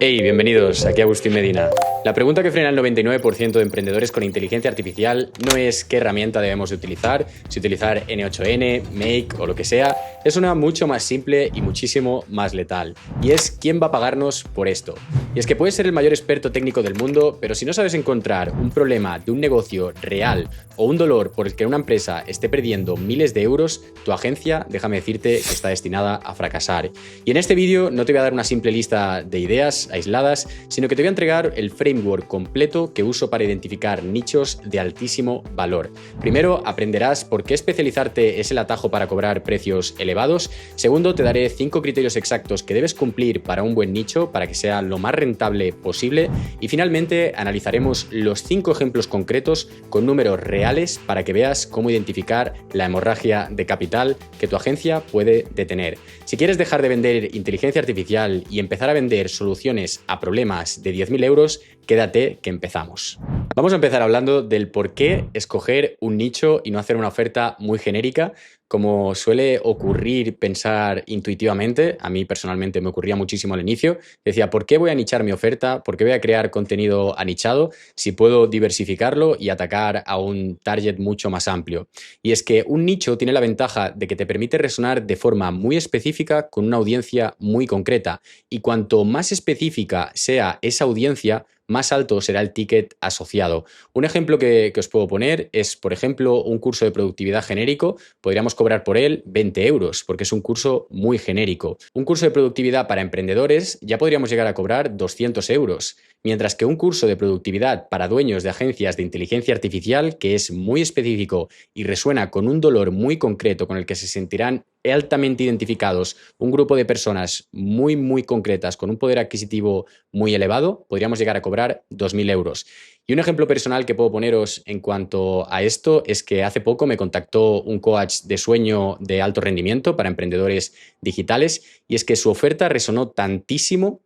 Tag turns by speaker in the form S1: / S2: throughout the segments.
S1: Hey, bienvenidos, aquí Agustín Medina. La pregunta que frena al 99% de emprendedores con inteligencia artificial no es qué herramienta debemos de utilizar, si utilizar N8N, Make o lo que sea, es una mucho más simple y muchísimo más letal. Y es quién va a pagarnos por esto. Y es que puedes ser el mayor experto técnico del mundo, pero si no sabes encontrar un problema de un negocio real o un dolor por el que una empresa esté perdiendo miles de euros, tu agencia, déjame decirte, que está destinada a fracasar. Y en este vídeo no te voy a dar una simple lista de ideas aisladas, sino que te voy a entregar el framework completo que uso para identificar nichos de altísimo valor. Primero, aprenderás por qué especializarte es el atajo para cobrar precios elevados. Segundo, te daré 5 criterios exactos que debes cumplir para un buen nicho, para que sea lo más rentable posible. Y finalmente, analizaremos los 5 ejemplos concretos con números reales para que veas cómo identificar la hemorragia de capital que tu agencia puede detener. Si quieres dejar de vender inteligencia artificial y empezar a vender soluciones a problemas de 10.000 euros, quédate que empezamos. Vamos a empezar hablando del por qué escoger un nicho y no hacer una oferta muy genérica, como suele ocurrir pensar intuitivamente. A mí personalmente me ocurría muchísimo al inicio. Decía, ¿por qué voy a nichar mi oferta? ¿Por qué voy a crear contenido anichado si puedo diversificarlo y atacar a un target mucho más amplio? Y es que un nicho tiene la ventaja de que te permite resonar de forma muy específica con una audiencia muy concreta. Y cuanto más específica sea esa audiencia, más alto será el ticket asociado. Un ejemplo que os puedo poner es, por ejemplo, un curso de productividad genérico. Podríamos cobrar por él 20 euros, porque es un curso muy genérico. Un curso de productividad para emprendedores ya podríamos llegar a cobrar 200 euros. Mientras que un curso de productividad para dueños de agencias de inteligencia artificial, que es muy específico y resuena con un dolor muy concreto con el que se sentirán altamente identificados un grupo de personas muy concretas con un poder adquisitivo muy elevado, podríamos llegar a cobrar 2.000 euros. Y un ejemplo personal que puedo poneros en cuanto a esto es que hace poco me contactó un coach de sueño de alto rendimiento para emprendedores digitales, y es que su oferta resonó tantísimo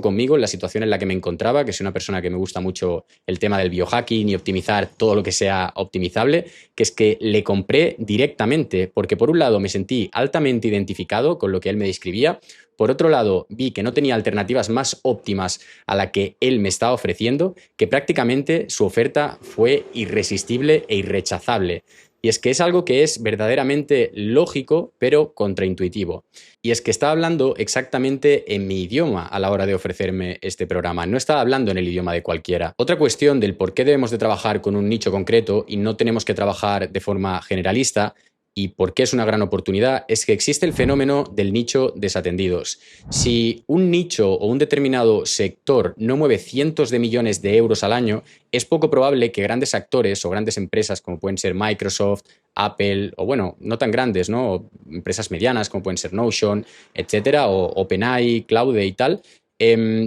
S1: conmigo en la situación en la que me encontraba, que soy una persona que me gusta mucho el tema del biohacking y optimizar todo lo que sea optimizable, que es que le compré directamente, porque por un lado me sentí altamente identificado con lo que él me describía. Por otro lado, vi que no tenía alternativas más óptimas a la que él me estaba ofreciendo, que prácticamente su oferta fue irresistible e irrechazable. Y es que es algo que es verdaderamente lógico, pero contraintuitivo. Y es que estaba hablando exactamente en mi idioma a la hora de ofrecerme este programa. No estaba hablando en el idioma de cualquiera. Otra cuestión del por qué debemos de trabajar con un nicho concreto y no tenemos que trabajar de forma generalista, y por qué es una gran oportunidad, es que existe el fenómeno del nicho desatendidos. Si un nicho o un determinado sector no mueve cientos de millones de euros al año, es poco probable que grandes actores o grandes empresas como pueden ser Microsoft, Apple, o bueno, no tan grandes, ¿no? Empresas medianas como pueden ser Notion, etcétera, o OpenAI, Cloudey y tal,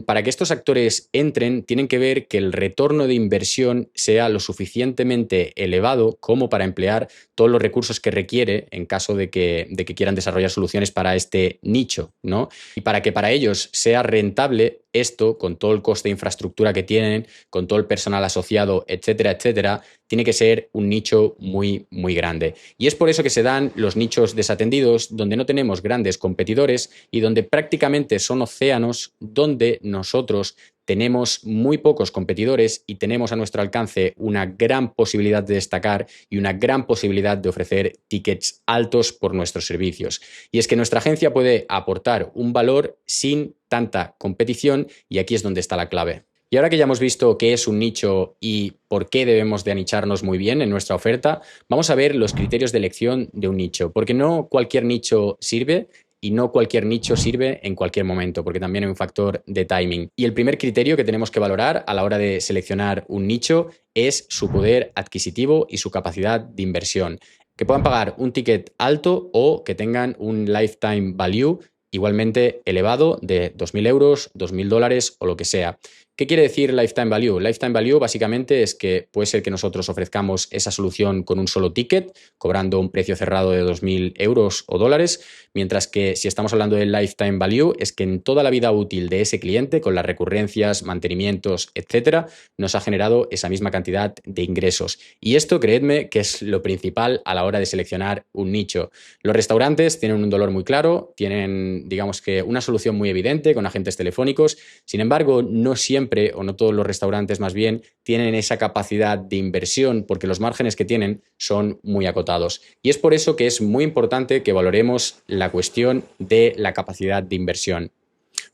S1: para que estos actores entren, tienen que ver que el retorno de inversión sea lo suficientemente elevado como para emplear todos los recursos que requiere en caso de que quieran desarrollar soluciones para este nicho, ¿no? Y para que para ellos sea rentable esto, con todo el coste de infraestructura que tienen, con todo el personal asociado, etcétera, etcétera, tiene que ser un nicho muy grande. Y es por eso que se dan los nichos desatendidos, donde no tenemos grandes competidores y donde prácticamente son océanos donde nosotros tenemos muy pocos competidores y tenemos a nuestro alcance una gran posibilidad de destacar y una gran posibilidad de ofrecer tickets altos por nuestros servicios. Y es que nuestra agencia puede aportar un valor sin tanta competición, y aquí es donde está la clave. Y ahora que ya hemos visto qué es un nicho y por qué debemos de anicharnos muy bien en nuestra oferta, vamos a ver los criterios de elección de un nicho, porque no cualquier nicho sirve. Y no cualquier nicho sirve en cualquier momento, porque también hay un factor de timing. Y el primer criterio que tenemos que valorar a la hora de seleccionar un nicho es su poder adquisitivo y su capacidad de inversión. Que puedan pagar un ticket alto o que tengan un lifetime value igualmente elevado de 2.000 euros, 2.000 dólares o lo que sea. ¿Qué quiere decir Lifetime Value? Lifetime Value básicamente es que puede ser que nosotros ofrezcamos esa solución con un solo ticket, cobrando un precio cerrado de 2.000 euros o dólares, mientras que si estamos hablando del Lifetime Value es que en toda la vida útil de ese cliente, con las recurrencias, mantenimientos, etcétera, nos ha generado esa misma cantidad de ingresos. Y esto, creedme, que es lo principal a la hora de seleccionar un nicho. Los restaurantes tienen un dolor muy claro, tienen, digamos que, una solución muy evidente con agentes telefónicos. Sin embargo, no siempre, o no todos los restaurantes más bien, tienen esa capacidad de inversión porque los márgenes que tienen son muy acotados. Y es por eso que es muy importante que valoremos la cuestión de la capacidad de inversión.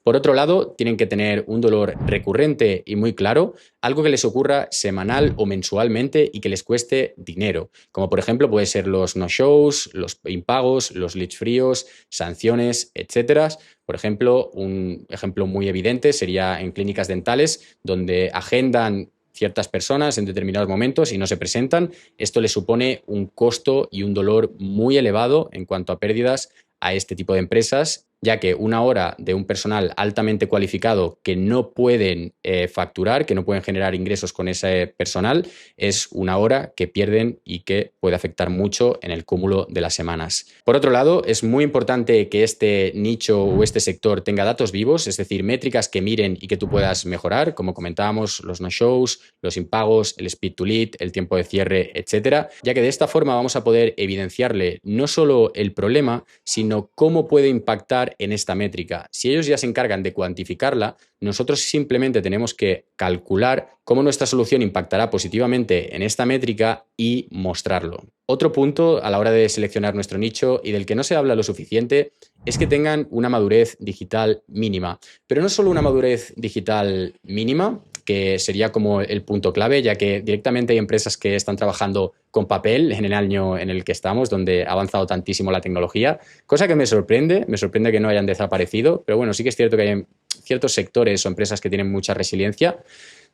S1: Por otro lado, tienen que tener un dolor recurrente y muy claro, algo que les ocurra semanal o mensualmente y que les cueste dinero, como por ejemplo puede ser los no-shows, los impagos, los leads fríos, sanciones, etcétera. Por ejemplo, un ejemplo muy evidente sería en clínicas dentales donde agendan ciertas personas en determinados momentos y no se presentan. Esto les supone un costo y un dolor muy elevado en cuanto a pérdidas a este tipo de empresas, ya que una hora de un personal altamente cualificado que no pueden facturar, que no pueden generar ingresos con ese personal, es una hora que pierden y que puede afectar mucho en el cúmulo de las semanas. Por otro lado, es muy importante que este nicho o este sector tenga datos vivos, es decir, métricas que miren y que tú puedas mejorar, como comentábamos, los no-shows, los impagos, el speed to lead, el tiempo de cierre, etcétera, ya que de esta forma vamos a poder evidenciarle no solo el problema, sino cómo puede impactar en esta métrica. Si ellos ya se encargan de cuantificarla, nosotros simplemente tenemos que calcular cómo nuestra solución impactará positivamente en esta métrica y mostrarlo. Otro punto a la hora de seleccionar nuestro nicho y del que no se habla lo suficiente es que tengan una madurez digital mínima. Pero no solo una madurez digital mínima, que sería como el punto clave, ya que directamente hay empresas que están trabajando con papel en el año en el que estamos, donde ha avanzado tantísimo la tecnología, cosa que me sorprende que no hayan desaparecido, pero bueno, sí que es cierto que hay ciertos sectores o empresas que tienen mucha resiliencia,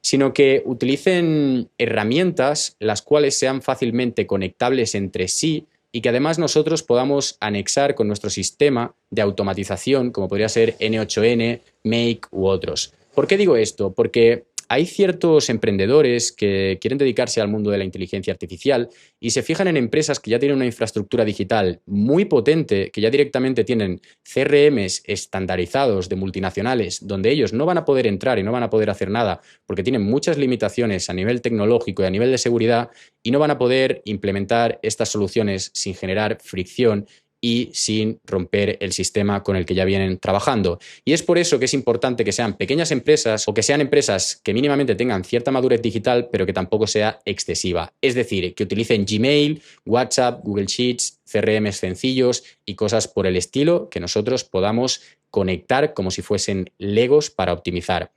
S1: sino que utilicen herramientas las cuales sean fácilmente conectables entre sí y que además nosotros podamos anexar con nuestro sistema de automatización, como podría ser N8N, Make u otros. ¿Por qué digo esto? Porque hay ciertos emprendedores que quieren dedicarse al mundo de la inteligencia artificial y se fijan en empresas que ya tienen una infraestructura digital muy potente, que ya directamente tienen CRMs estandarizados de multinacionales, donde ellos no van a poder entrar y no van a poder hacer nada porque tienen muchas limitaciones a nivel tecnológico y a nivel de seguridad y no van a poder implementar estas soluciones sin generar fricción y sin romper el sistema con el que ya vienen trabajando. Y es por eso que es importante que sean pequeñas empresas o que sean empresas que mínimamente tengan cierta madurez digital, pero que tampoco sea excesiva. Es decir, que utilicen Gmail, WhatsApp, Google Sheets, CRMs sencillos y cosas por el estilo que nosotros podamos conectar como si fuesen Legos para optimizar.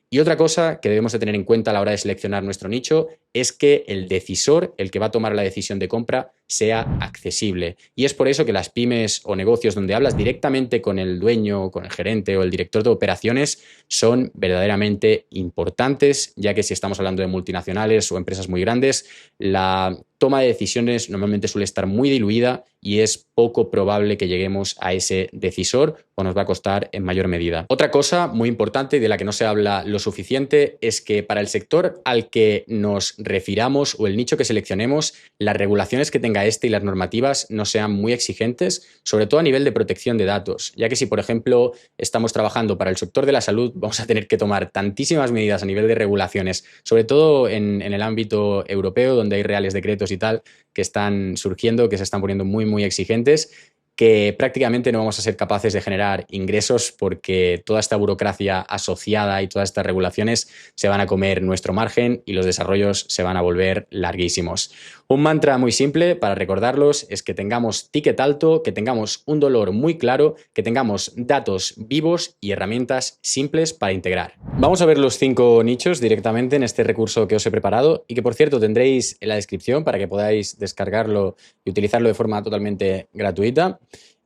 S1: Y otra cosa que debemos de tener en cuenta a la hora de seleccionar nuestro nicho es que el decisor, el que va a tomar la decisión de compra, sea accesible. Y es por eso que las pymes o negocios donde hablas directamente con el dueño, con el gerente o el director de operaciones son verdaderamente importantes, ya que si estamos hablando de multinacionales o empresas muy grandes, la toma de decisiones normalmente suele estar muy diluida y es poco probable que lleguemos a ese decisor o nos va a costar en mayor medida. Otra cosa muy importante y de la que no se habla lo suficiente es que para el sector al que nos refiramos o el nicho que seleccionemos, las regulaciones que tenga este y las normativas no sean muy exigentes, sobre todo a nivel de protección de datos, ya que si, por ejemplo, estamos trabajando para el sector de la salud, vamos a tener que tomar tantísimas medidas a nivel de regulaciones, sobre todo en el ámbito europeo, donde hay reales decretos y tal, que están surgiendo, que se están poniendo muy, muy exigentes, que prácticamente no vamos a ser capaces de generar ingresos porque toda esta burocracia asociada y todas estas regulaciones se van a comer nuestro margen y los desarrollos se van a volver larguísimos. Un mantra muy simple para recordarlos es que tengamos ticket alto, que tengamos un dolor muy claro, que tengamos datos vivos y herramientas simples para integrar. Vamos a ver los 5 nichos directamente en este recurso que os he preparado y que, por cierto, tendréis en la descripción para que podáis descargarlo y utilizarlo de forma totalmente gratuita.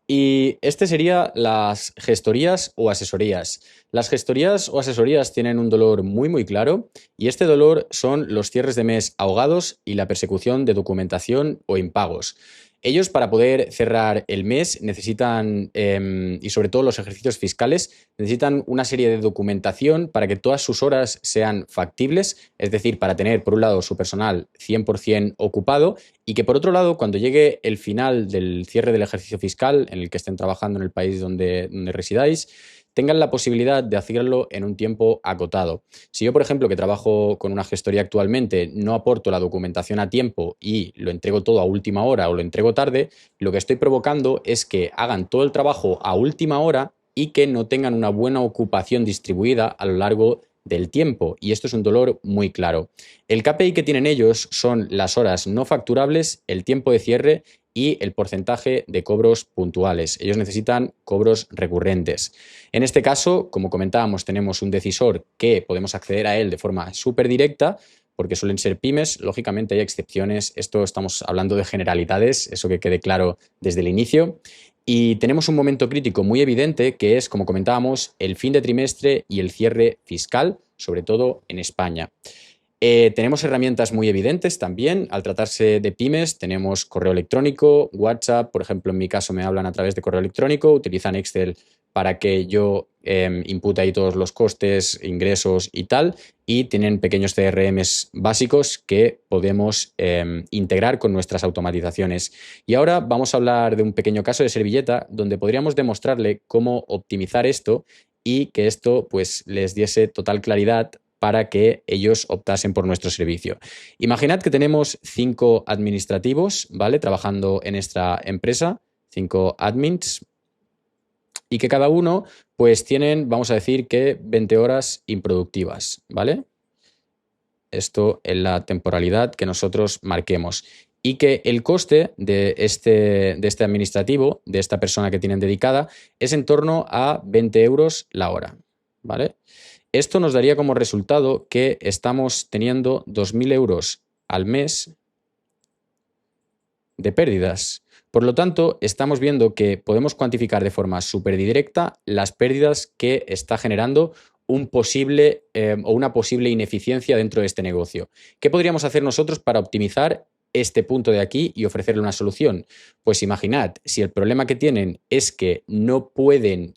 S1: Y este sería las gestorías o asesorías. Las gestorías o asesorías tienen un dolor muy muy claro y este dolor son los cierres de mes ahogados y la persecución de documentación o impagos. Ellos, para poder cerrar el mes, necesitan, y sobre todo los ejercicios fiscales, necesitan una serie de documentación para que todas sus horas sean factibles, es decir, para tener, por un lado, su personal 100% ocupado y que, por otro lado, cuando llegue el final del cierre del ejercicio fiscal en el que estén trabajando en el país donde residáis, tengan la posibilidad de hacerlo en un tiempo acotado. Si yo, por ejemplo, que trabajo con una gestoría actualmente, no aporto la documentación a tiempo y lo entrego todo a última hora o lo entrego tarde, lo que estoy provocando es que hagan todo el trabajo a última hora y que no tengan una buena ocupación distribuida a lo largo del tiempo. Y esto es un dolor muy claro. El KPI que tienen ellos son las horas no facturables, el tiempo de cierre y el porcentaje de cobros puntuales. Ellos necesitan cobros recurrentes. En este caso, como comentábamos, tenemos un decisor que podemos acceder a él de forma súper directa, porque suelen ser pymes. Lógicamente hay excepciones. Esto estamos hablando de generalidades, eso que quede claro desde el inicio. Y tenemos un momento crítico muy evidente que es, como comentábamos, el fin de trimestre y el cierre fiscal, sobre todo en España. Tenemos herramientas muy evidentes también. Al tratarse de pymes, tenemos correo electrónico, WhatsApp, por ejemplo, en mi caso me hablan a través de correo electrónico, utilizan Excel para que yo impute ahí todos los costes, ingresos y tal, y tienen pequeños CRMs básicos que podemos integrar con nuestras automatizaciones. Y ahora vamos a hablar de un pequeño caso de servilleta donde podríamos demostrarle cómo optimizar esto y que esto pues les diese total claridad para que ellos optasen por nuestro servicio. Imaginad que tenemos 5 administrativos, ¿vale? Trabajando en esta empresa, 5 admins, y que cada uno, pues tienen, vamos a decir que 20 horas improductivas, ¿vale? Esto en la temporalidad que nosotros marquemos. Y que el coste de este administrativo, de esta persona que tienen dedicada, es en torno a 20 euros la hora, ¿vale? Esto nos daría como resultado que estamos teniendo 2.000 euros al mes de pérdidas. Por lo tanto, estamos viendo que podemos cuantificar de forma súper directa las pérdidas que está generando un posible o una posible ineficiencia dentro de este negocio. ¿Qué podríamos hacer nosotros para optimizar este punto de aquí y ofrecerle una solución? Pues imaginad, si el problema que tienen es que no pueden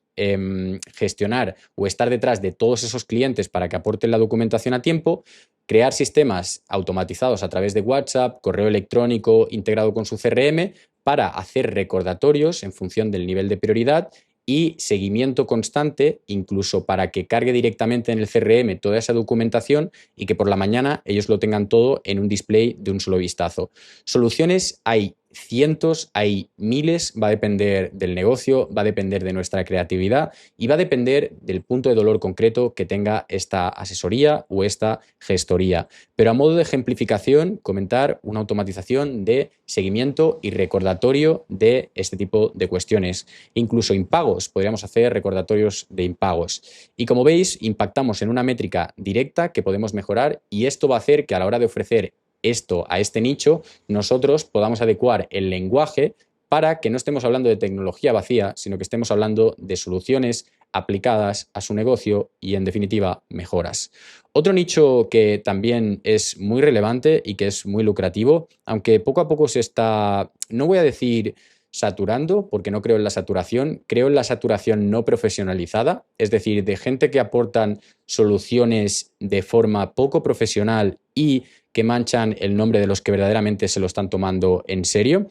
S1: gestionar o estar detrás de todos esos clientes para que aporten la documentación a tiempo, crear sistemas automatizados a través de WhatsApp, correo electrónico integrado con su CRM para hacer recordatorios en función del nivel de prioridad y seguimiento constante, incluso para que cargue directamente en el CRM toda esa documentación y que por la mañana ellos lo tengan todo en un display de un solo vistazo. Soluciones hay cientos, hay miles, va a depender del negocio, va a depender de nuestra creatividad y va a depender del punto de dolor concreto que tenga esta asesoría o esta gestoría. Pero a modo de ejemplificación, comentar una automatización de seguimiento y recordatorio de este tipo de cuestiones. Incluso impagos, podríamos hacer recordatorios de impagos. Y como veis, impactamos en una métrica directa que podemos mejorar y esto va a hacer que a la hora de ofrecer esto a este nicho, nosotros podamos adecuar el lenguaje para que no estemos hablando de tecnología vacía, sino que estemos hablando de soluciones aplicadas a su negocio y, en definitiva, mejoras. Otro nicho que también es muy relevante y que es muy lucrativo, aunque poco a poco se está, no voy a decir saturando, porque no creo en la saturación, creo en la saturación no profesionalizada, es decir, de gente que aportan soluciones de forma poco profesional y que manchan el nombre de los que verdaderamente se lo están tomando en serio.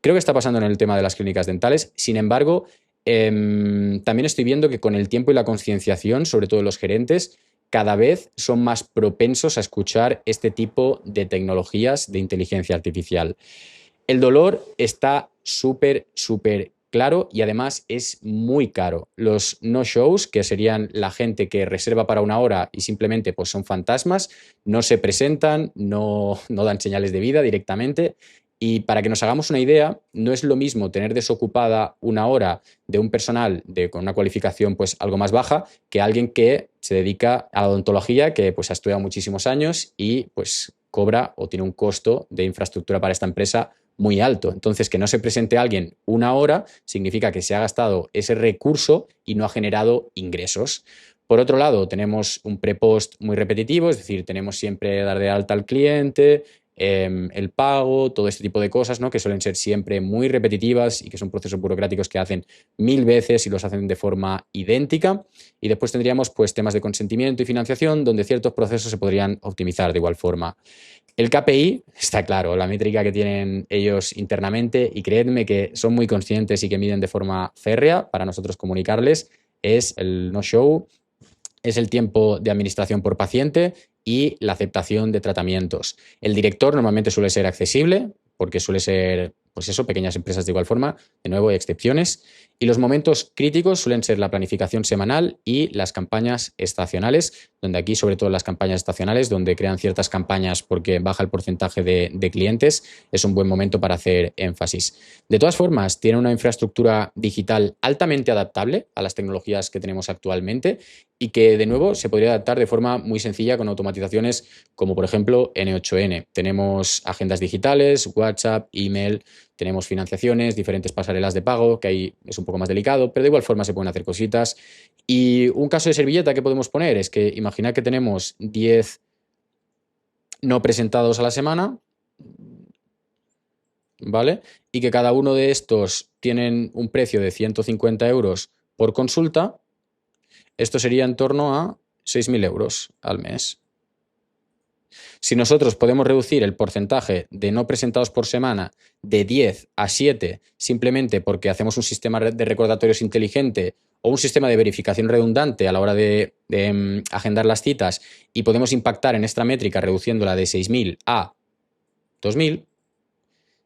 S1: Creo que está pasando en el tema de las clínicas dentales. Sin embargo, también estoy viendo que con el tiempo y la concienciación, sobre todo los gerentes, cada vez son más propensos a escuchar este tipo de tecnologías de inteligencia artificial. El dolor está súper claro y además es muy caro. Los no-shows, que serían la gente que reserva para una hora y simplemente pues, son fantasmas, no se presentan, no dan señales de vida directamente. Y para que nos hagamos una idea, no es lo mismo tener desocupada una hora de un personal con una cualificación pues, algo más baja que alguien que se dedica a la odontología, que pues, ha estudiado muchísimos años y pues, cobra o tiene un costo de infraestructura para esta empresa muy alto. Entonces, que no se presente alguien una hora significa que se ha gastado ese recurso y no ha generado ingresos. Por otro lado, tenemos un pre-post muy repetitivo, es decir, tenemos siempre dar de alta al cliente, el pago, todo este tipo de cosas, ¿no? Que suelen ser siempre muy repetitivas y que son procesos burocráticos que hacen 1000 veces y los hacen de forma idéntica. Y después tendríamos pues temas de consentimiento y financiación donde ciertos procesos se podrían optimizar de igual forma. El KPI está claro, la métrica que tienen ellos internamente, y creedme que son muy conscientes y que miden de forma férrea para nosotros comunicarles, es el no-show, es el tiempo de administración por paciente y la aceptación de tratamientos. El director normalmente suele ser accesible, porque suele ser, pues eso, pequeñas empresas de igual forma, de nuevo hay excepciones, y los momentos críticos suelen ser la planificación semanal y las campañas estacionales, donde aquí sobre todo las campañas estacionales, donde crean ciertas campañas porque baja el porcentaje de clientes, es un buen momento para hacer énfasis. De todas formas, tiene una infraestructura digital altamente adaptable a las tecnologías que tenemos actualmente y que, de nuevo, se podría adaptar de forma muy sencilla con automatizaciones como, por ejemplo, N8N. Tenemos agendas digitales, WhatsApp, email, tenemos financiaciones, diferentes pasarelas de pago, que ahí es un poco más delicado, pero de igual forma se pueden hacer cositas. Y un caso de servilleta que podemos poner es que imaginad que tenemos 10 no presentados a la semana, ¿vale? Y que cada uno de estos tienen un precio de 150 euros por consulta. Esto sería en torno a 6.000 euros al mes. Si nosotros podemos reducir el porcentaje de no presentados por semana de 10 a 7 simplemente porque hacemos un sistema de recordatorios inteligente o un sistema de verificación redundante a la hora de agendar las citas, y podemos impactar en esta métrica reduciéndola de 6.000 a 2.000,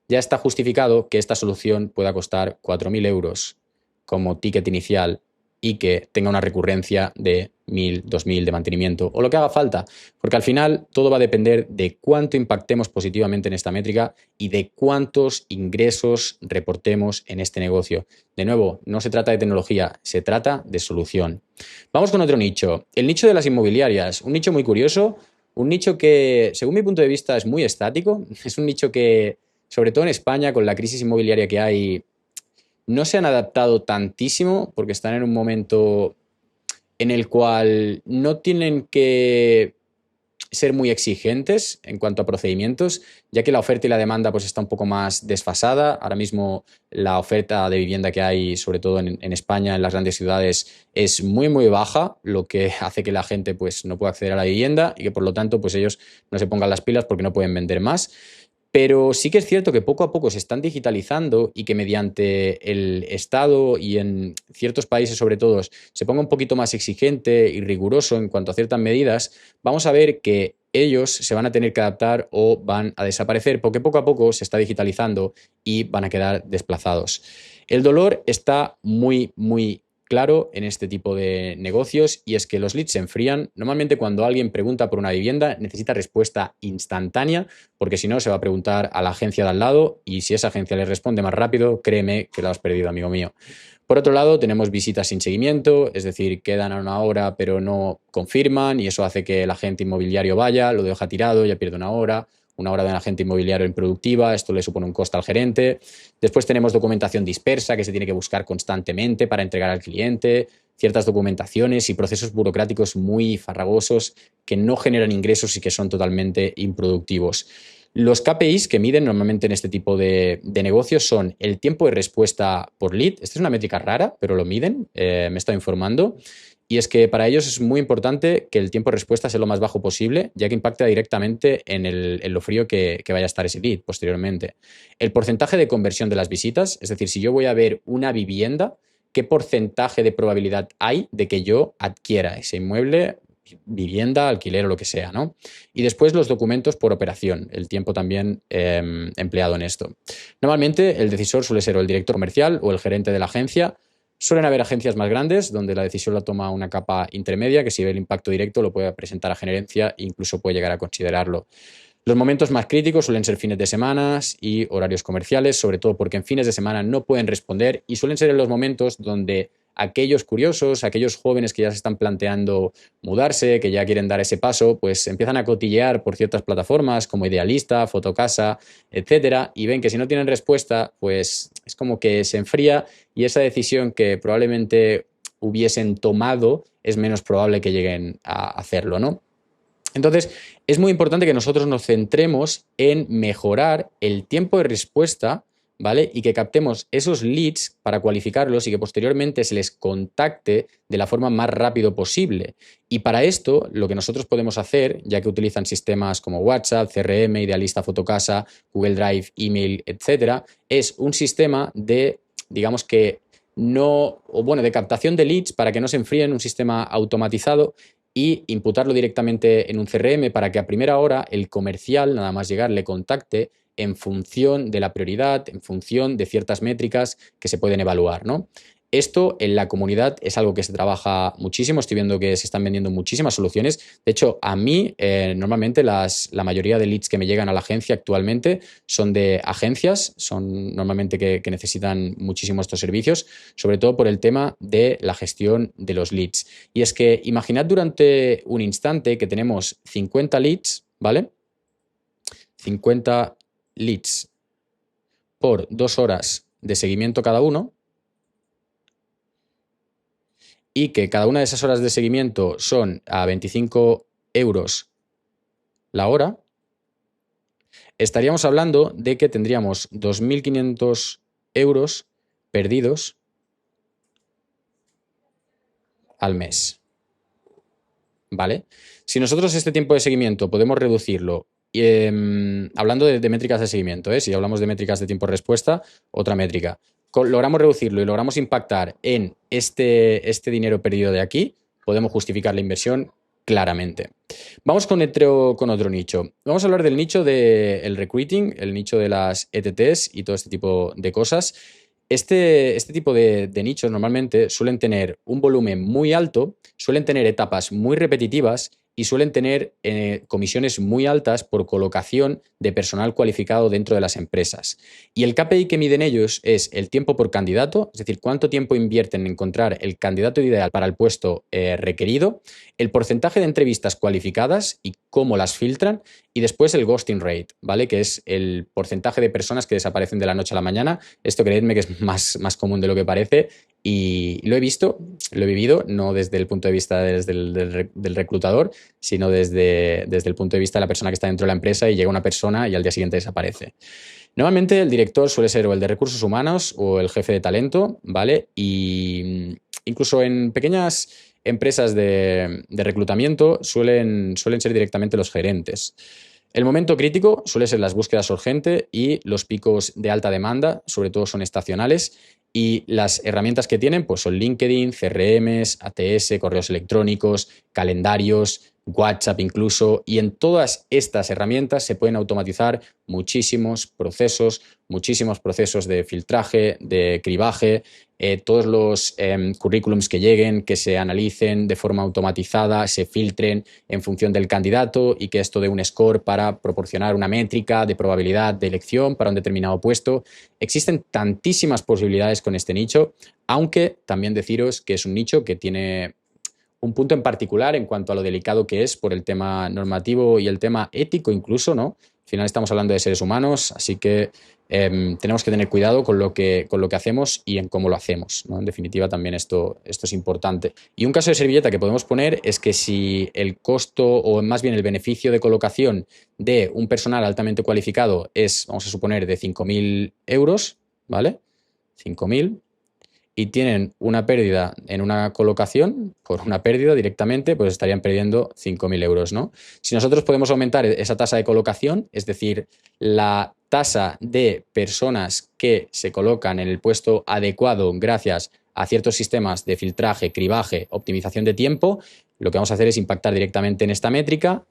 S1: ya está justificado que esta solución pueda costar 4.000 euros como ticket inicial y que tenga una recurrencia de 1.000, 2.000 de mantenimiento o lo que haga falta, porque al final todo va a depender de cuánto impactemos positivamente en esta métrica y de cuántos ingresos reportemos en este negocio. De nuevo, no se trata de tecnología, se trata de solución. Vamos con otro nicho, el nicho de las inmobiliarias, un nicho muy curioso, un nicho que, según mi punto de vista, es muy estático, es un nicho que, sobre todo en España, con la crisis inmobiliaria que hay, no se han adaptado tantísimo porque están en un momento en el cual no tienen que ser muy exigentes en cuanto a procedimientos, ya que la oferta y la demanda pues está un poco más desfasada. Ahora mismo la oferta de vivienda que hay, sobre todo en España, en las grandes ciudades, es muy, muy baja, lo que hace que la gente pues no pueda acceder a la vivienda y que por lo tanto pues ellos no se pongan las pilas porque no pueden vender más. Pero sí que es cierto que poco a poco se están digitalizando y que mediante el Estado y en ciertos países sobre todo se ponga un poquito más exigente y riguroso en cuanto a ciertas medidas, vamos a ver que ellos se van a tener que adaptar o van a desaparecer porque poco a poco se está digitalizando y van a quedar desplazados. El dolor está muy, muy claro en este tipo de negocios, y es que los leads se enfrían. Normalmente cuando alguien pregunta por una vivienda necesita respuesta instantánea, porque si no se va a preguntar a la agencia de al lado y si esa agencia le responde más rápido, créeme que lo has perdido, amigo mío. Por otro lado, tenemos visitas sin seguimiento, es decir, quedan a una hora pero no confirman y eso hace que el agente inmobiliario vaya, lo deja tirado, ya pierde una hora de un agente inmobiliario improductiva, esto le supone un coste al gerente. Después tenemos documentación dispersa que se tiene que buscar constantemente para entregar al cliente, ciertas documentaciones y procesos burocráticos muy farragosos que no generan ingresos y que son totalmente improductivos. Los KPIs que miden normalmente en este tipo de negocios son el tiempo de respuesta por lead. Esta es una métrica rara, pero lo miden, me he estado informando. Y es que para ellos es muy importante que el tiempo de respuesta sea lo más bajo posible, ya que impacta directamente en lo frío que vaya a estar ese lead posteriormente. El porcentaje de conversión de las visitas, es decir, si yo voy a ver una vivienda, ¿qué porcentaje de probabilidad hay de que yo adquiera ese inmueble, vivienda, alquiler o lo que sea, ¿no? Y después los documentos por operación, el tiempo también empleado en esto. Normalmente el decisor suele ser o el director comercial o el gerente de la agencia. Suelen haber agencias más grandes donde la decisión la toma una capa intermedia que, si ve el impacto directo, lo puede presentar a gerencia e incluso puede llegar a considerarlo. Los momentos más críticos suelen ser fines de semana y horarios comerciales, sobre todo porque en fines de semana no pueden responder y suelen ser en los momentos donde aquellos curiosos, aquellos jóvenes que ya se están planteando mudarse, que ya quieren dar ese paso, pues empiezan a cotillear por ciertas plataformas como Idealista, Fotocasa, etcétera, y ven que si no tienen respuesta, pues es como que se enfría y esa decisión que probablemente hubiesen tomado es menos probable que lleguen a hacerlo, ¿no? Entonces, es muy importante que nosotros nos centremos en mejorar el tiempo de respuesta, ¿vale? Y que captemos esos leads para cualificarlos y que posteriormente se les contacte de la forma más rápido posible. Y para esto, lo que nosotros podemos hacer, ya que utilizan sistemas como WhatsApp, CRM, Idealista Fotocasa, Google Drive, email, etcétera, es un sistema de, digamos que no, o bueno, de captación de leads para que no se enfríen, un sistema automatizado y imputarlo directamente en un CRM para que a primera hora el comercial, nada más llegar, le contacte en función de la prioridad, en función de ciertas métricas que se pueden evaluar, ¿no? Esto en la comunidad es algo que se trabaja muchísimo, estoy viendo que se están vendiendo muchísimas soluciones. De hecho, a mí normalmente la mayoría de leads que me llegan a la agencia actualmente son de agencias, son normalmente que necesitan muchísimo estos servicios, sobre todo por el tema de la gestión de los leads. Y es que imaginad durante un instante que tenemos 50 leads, ¿vale? 50 leads por 2 horas de seguimiento cada uno, y que cada una de esas horas de seguimiento son a 25 euros la hora, estaríamos hablando de que tendríamos 2.500 euros perdidos al mes. ¿Vale? Si nosotros este tiempo de seguimiento podemos reducirlo, hablando de métricas de seguimiento, si hablamos de métricas de tiempo de respuesta, otra métrica, logramos reducirlo y logramos impactar en este dinero perdido de aquí, podemos justificar la inversión claramente. Vamos con otro nicho. Vamos a hablar del nicho del recruiting, el nicho de las ETTs y todo este tipo de cosas. Este tipo de nichos normalmente suelen tener un volumen muy alto, suelen tener etapas muy repetitivas y suelen tener comisiones muy altas por colocación de personal cualificado dentro de las empresas. Y el KPI que miden ellos es el tiempo por candidato, es decir, cuánto tiempo invierten en encontrar el candidato ideal para el puesto requerido, el porcentaje de entrevistas cualificadas y cómo las filtran, y después el ghosting rate, ¿vale? Que es el porcentaje de personas que desaparecen de la noche a la mañana. Esto creedme que es más común de lo que parece. Y lo he visto, lo he vivido, no desde el punto de vista del reclutador, sino desde el punto de vista de la persona que está dentro de la empresa y llega una persona y al día siguiente desaparece. Normalmente el director suele ser o el de recursos humanos o el jefe de talento, ¿vale? Y incluso en pequeñas empresas de reclutamiento suelen ser directamente los gerentes. El momento crítico suele ser las búsquedas urgentes y los picos de alta demanda, sobre todo son estacionales, y las herramientas que tienen pues son LinkedIn, CRMs, ATS, correos electrónicos, calendarios, WhatsApp incluso, y en todas estas herramientas se pueden automatizar muchísimos procesos de filtraje, de cribaje, todos los currículums que lleguen, que se analicen de forma automatizada, se filtren en función del candidato y que esto dé un score para proporcionar una métrica de probabilidad de elección para un determinado puesto. Existen tantísimas posibilidades con este nicho, aunque también deciros que es un nicho que tiene un punto en particular en cuanto a lo delicado que es por el tema normativo y el tema ético incluso, ¿no? Al final estamos hablando de seres humanos, así que tenemos que tener cuidado con lo que hacemos y en cómo lo hacemos, ¿no? En definitiva, también esto es importante. Y un caso de servilleta que podemos poner es que si el costo o más bien el beneficio de colocación de un personal altamente cualificado es, vamos a suponer, de 5.000 euros, ¿vale? 5.000, y tienen una pérdida en una colocación, por una pérdida directamente, pues estarían perdiendo 5.000 euros, ¿no? Si nosotros podemos aumentar esa tasa de colocación, es decir, la tasa de personas que se colocan en el puesto adecuado gracias a ciertos sistemas de filtraje, cribaje, optimización de tiempo, lo que vamos a hacer es impactar directamente en esta métrica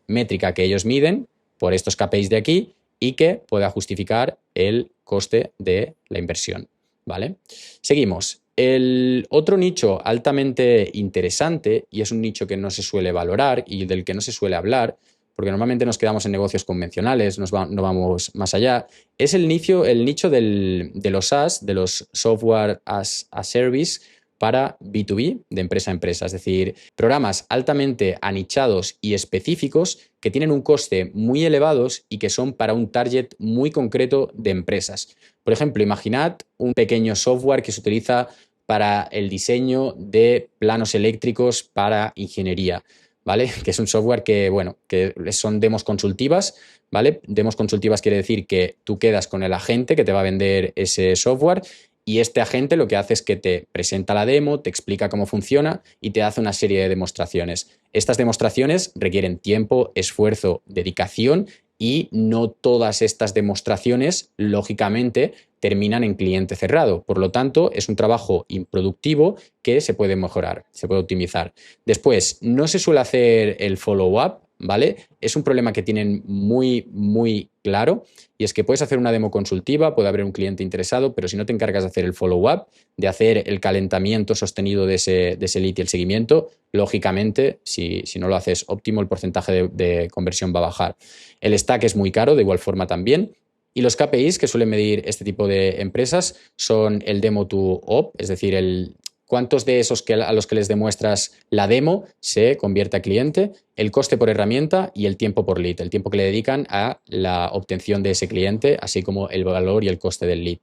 S1: que ellos miden por estos KPIs de aquí y que pueda justificar el coste de la inversión, ¿vale? Seguimos. El otro nicho altamente interesante, y es un nicho que no se suele valorar y del que no se suele hablar, porque normalmente nos quedamos en negocios convencionales, no vamos más allá, es el nicho de los SaaS, de los Software as a Service, para B2B, de empresa a empresa, es decir, programas altamente anichados y específicos que tienen un coste muy elevado y que son para un target muy concreto de empresas. Por ejemplo, imaginad un pequeño software que se utiliza para el diseño de planos eléctricos para ingeniería. ¿vale? Que es un software que, bueno, que son demos consultivas, ¿vale? Demos consultivas quiere decir que tú quedas con el agente que te va a vender ese software y este agente lo que hace es que te presenta la demo, te explica cómo funciona y te hace una serie de demostraciones. Estas demostraciones requieren tiempo, esfuerzo, dedicación y no todas estas demostraciones, lógicamente, terminan en cliente cerrado. Por lo tanto, es un trabajo improductivo que se puede mejorar, se puede optimizar. Después, no se suele hacer el follow-up, ¿vale? Es un problema que tienen muy, muy claro y es que puedes hacer una demo consultiva, puede haber un cliente interesado, pero si no te encargas de hacer el follow-up, de hacer el calentamiento sostenido de ese lead y el seguimiento, lógicamente, si no lo haces óptimo, el porcentaje de conversión va a bajar. El stack es muy caro, de igual forma también. Y los KPIs que suelen medir este tipo de empresas son el demo to op, es decir, cuántos de esos a los que les demuestras la demo se convierte a cliente, el coste por herramienta y el tiempo por lead, el tiempo que le dedican a la obtención de ese cliente, así como el valor y el coste del lead.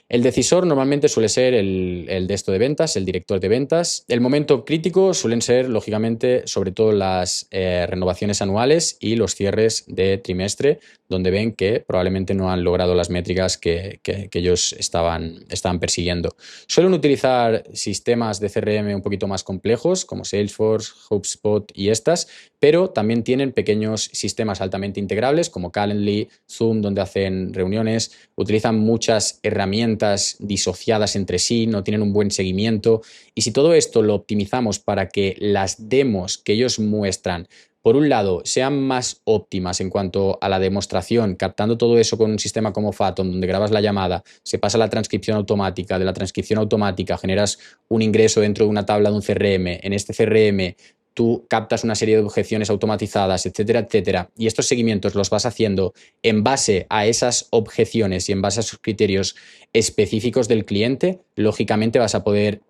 S1: El decisor normalmente suele ser el de esto de ventas, el director de ventas. El momento crítico suelen ser, lógicamente, sobre todo las renovaciones anuales y los cierres de trimestre, donde ven que probablemente no han logrado las métricas que ellos estaban persiguiendo. Suelen utilizar sistemas de CRM un poquito más complejos, como Salesforce, HubSpot y estas, pero también tienen pequeños sistemas altamente integrables, como Calendly, Zoom, donde hacen reuniones. Utilizan muchas herramientas disociadas entre sí, no tienen un buen seguimiento. Y si todo esto lo optimizamos para que las demos que ellos muestran, por un lado, sean más óptimas en cuanto a la demostración, captando todo eso con un sistema como Phathom, donde grabas la llamada, se pasa a la transcripción automática, de la transcripción automática generas un ingreso dentro de una tabla de un CRM, en este CRM tú captas una serie de objeciones automatizadas, etcétera, etcétera, y estos seguimientos los vas haciendo en base a esas objeciones y en base a esos criterios específicos del cliente, lógicamente vas a poder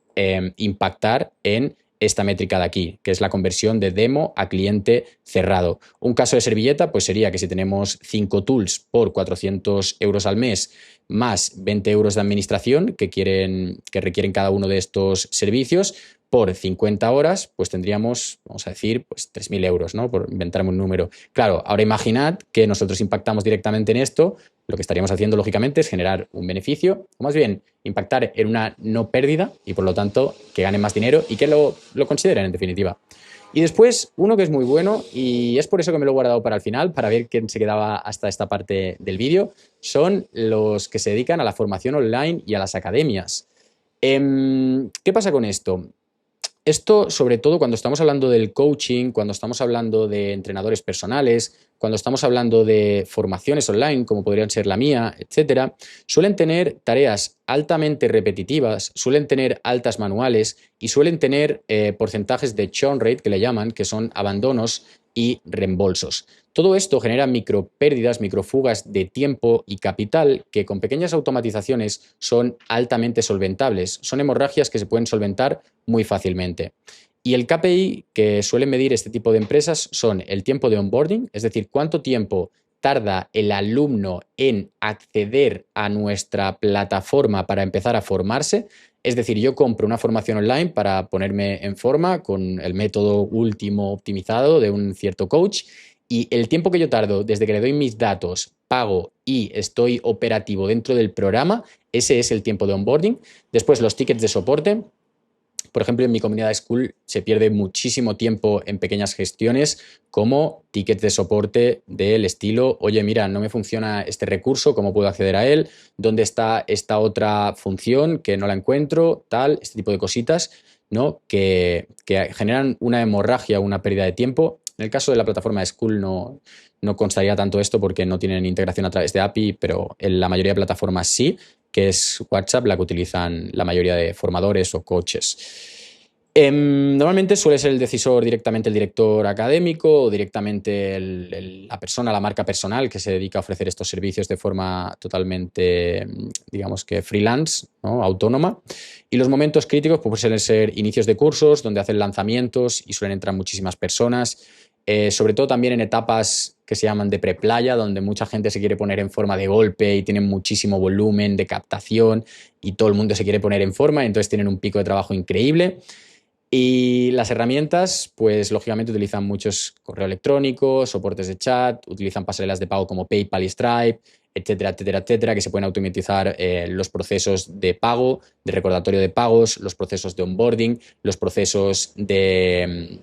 S1: impactar en esta métrica de aquí, que es la conversión de demo a cliente cerrado. Un caso de servilleta pues sería que si tenemos 5 tools por 400 euros al mes más 20 euros de administración que requieren cada uno de estos servicios, por 50 horas, pues tendríamos, vamos a decir, pues 3.000 euros, ¿no? Por inventarme un número. Claro, ahora imaginad que nosotros impactamos directamente en esto, lo que estaríamos haciendo, lógicamente, es generar un beneficio, o más bien, impactar en una no pérdida y, por lo tanto, que ganen más dinero y que lo consideren, en definitiva. Y después, uno que es muy bueno, y es por eso que me lo he guardado para el final, para ver quién se quedaba hasta esta parte del vídeo, son los que se dedican a la formación online y a las academias. ¿Qué pasa con esto? Esto, sobre todo, cuando estamos hablando del coaching, cuando estamos hablando de entrenadores personales, cuando estamos hablando de formaciones online, como podrían ser la mía, etcétera, suelen tener tareas altamente repetitivas, suelen tener altas manuales y suelen tener porcentajes de churn rate, que le llaman, que son abandonos y reembolsos. Todo esto genera micropérdidas, microfugas de tiempo y capital que con pequeñas automatizaciones son altamente solventables. Son hemorragias que se pueden solventar muy fácilmente. Y el KPI que suelen medir este tipo de empresas son el tiempo de onboarding, es decir, cuánto tiempo tarda el alumno en acceder a nuestra plataforma para empezar a formarse. Es decir, yo compro una formación online para ponerme en forma con el método último optimizado de un cierto coach y el tiempo que yo tardo desde que le doy mis datos, pago y estoy operativo dentro del programa, ese es el tiempo de onboarding. Después los tickets de soporte. Por ejemplo, en mi comunidad de Skool se pierde muchísimo tiempo en pequeñas gestiones como tickets de soporte del estilo, oye, mira, no me funciona este recurso, ¿cómo puedo acceder a él? ¿Dónde está esta otra función que no la encuentro? Tal, este tipo de cositas, ¿no? Que generan una hemorragia, una pérdida de tiempo. En el caso de la plataforma de Skool no constaría tanto esto porque no tienen integración a través de API, pero en la mayoría de plataformas sí, que es WhatsApp, la que utilizan la mayoría de formadores o coaches. Normalmente suele ser el decisor directamente el director académico o directamente la persona, la marca personal que se dedica a ofrecer estos servicios de forma totalmente, digamos que freelance, ¿no? Autónoma. Y los momentos críticos pues, suelen ser inicios de cursos donde hacen lanzamientos y suelen entrar muchísimas personas. Sobre todo también en etapas que se llaman de preplaya, donde mucha gente se quiere poner en forma de golpe y tienen muchísimo volumen de captación y todo el mundo se quiere poner en forma, entonces tienen un pico de trabajo increíble. Y las herramientas, pues lógicamente utilizan muchos correo electrónico, soportes de chat, utilizan pasarelas de pago como PayPal y Stripe, etcétera, etcétera, etcétera, que se pueden automatizar los procesos de pago, de recordatorio de pagos, los procesos de onboarding, los procesos de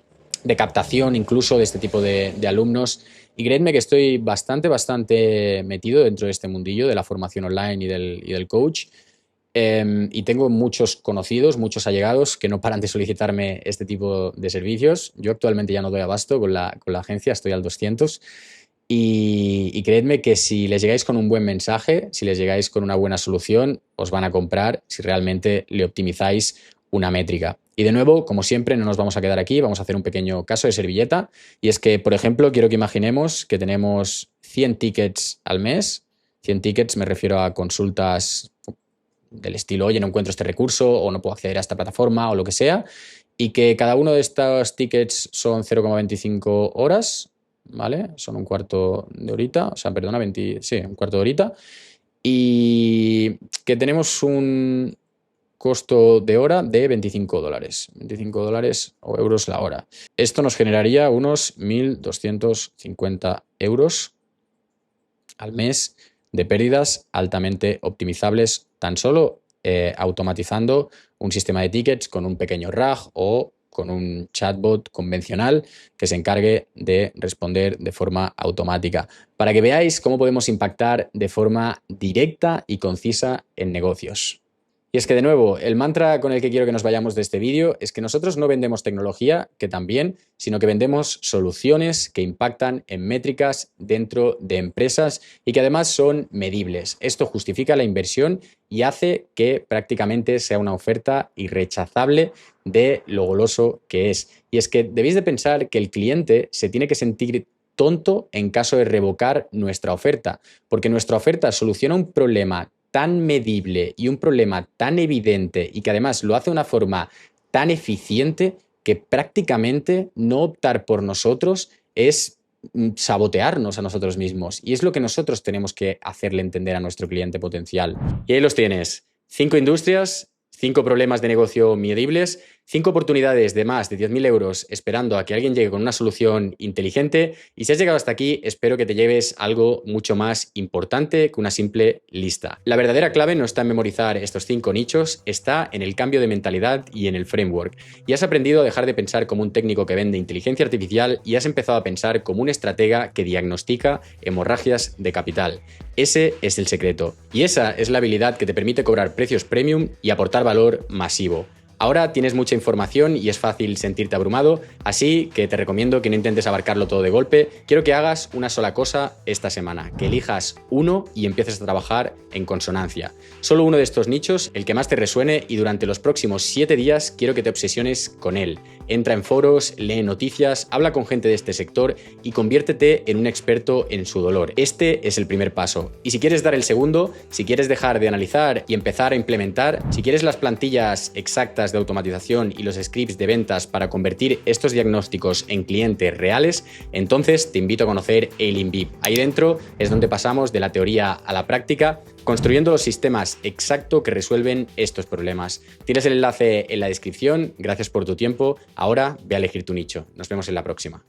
S1: captación incluso de este tipo de alumnos. Y creedme que estoy bastante metido dentro de este mundillo de la formación online y del coach. Y tengo muchos conocidos, muchos allegados que no paran de solicitarme este tipo de servicios. Yo actualmente ya no doy abasto con la agencia, estoy al 200. Y creedme que si les llegáis con un buen mensaje, si les llegáis con una buena solución, os van a comprar si realmente le optimizáis una métrica. Y de nuevo, como siempre, no nos vamos a quedar aquí, vamos a hacer un pequeño caso de servilleta. Y es que, por ejemplo, quiero que imaginemos que tenemos 100 tickets al mes. 100 tickets me refiero a consultas del estilo, oye, no encuentro este recurso o no puedo acceder a esta plataforma o lo que sea, y que cada uno de estos tickets son 0,25 horas, ¿vale? Son un cuarto de horita, o sea, perdona, un cuarto de horita, y que tenemos un costo de hora de $25, $25 o euros la hora. Esto nos generaría unos 1.250 euros al mes de pérdidas altamente optimizables tan solo automatizando un sistema de tickets con un pequeño RAG o con un chatbot convencional que se encargue de responder de forma automática, para que veáis cómo podemos impactar de forma directa y concisa en negocios. Y es que, de nuevo, el mantra con el que quiero que nos vayamos de este vídeo es que nosotros no vendemos tecnología, que también, sino que vendemos soluciones que impactan en métricas dentro de empresas y que además son medibles. Esto justifica la inversión y hace que prácticamente sea una oferta irrechazable de lo goloso que es. Y es que debéis de pensar que el cliente se tiene que sentir tonto en caso de revocar nuestra oferta, porque nuestra oferta soluciona un problema tan medible y un problema tan evidente y que además lo hace de una forma tan eficiente que prácticamente no optar por nosotros es sabotearnos a nosotros mismos. Y es lo que nosotros tenemos que hacerle entender a nuestro cliente potencial. Y ahí los tienes. 5 industrias, 5 problemas de negocio medibles, 5 oportunidades de más de 10.000 euros esperando a que alguien llegue con una solución inteligente. Y si has llegado hasta aquí, espero que te lleves algo mucho más importante que una simple lista. La verdadera clave no está en memorizar estos 5 nichos, está en el cambio de mentalidad y en el framework. Y has aprendido a dejar de pensar como un técnico que vende inteligencia artificial y has empezado a pensar como un estratega que diagnostica hemorragias de capital. Ese es el secreto. Y esa es la habilidad que te permite cobrar precios premium y aportar valor masivo. Ahora tienes mucha información y es fácil sentirte abrumado, así que te recomiendo que no intentes abarcarlo todo de golpe. Quiero que hagas una sola cosa esta semana, que elijas uno y empieces a trabajar en consonancia. Solo uno de estos nichos, el que más te resuene, y durante los próximos 7 días quiero que te obsesiones con él. Entra en foros, lee noticias, habla con gente de este sector y conviértete en un experto en su dolor. Este es el primer paso. Y si quieres dar el segundo, si quieres dejar de analizar y empezar a implementar, si quieres las plantillas exactas de automatización y los scripts de ventas para convertir estos diagnósticos en clientes reales, entonces te invito a conocer el InVIP. Ahí dentro es donde pasamos de la teoría a la práctica, construyendo los sistemas exactos que resuelven estos problemas. Tienes el enlace en la descripción. Gracias por tu tiempo. Ahora ve a elegir tu nicho. Nos vemos en la próxima.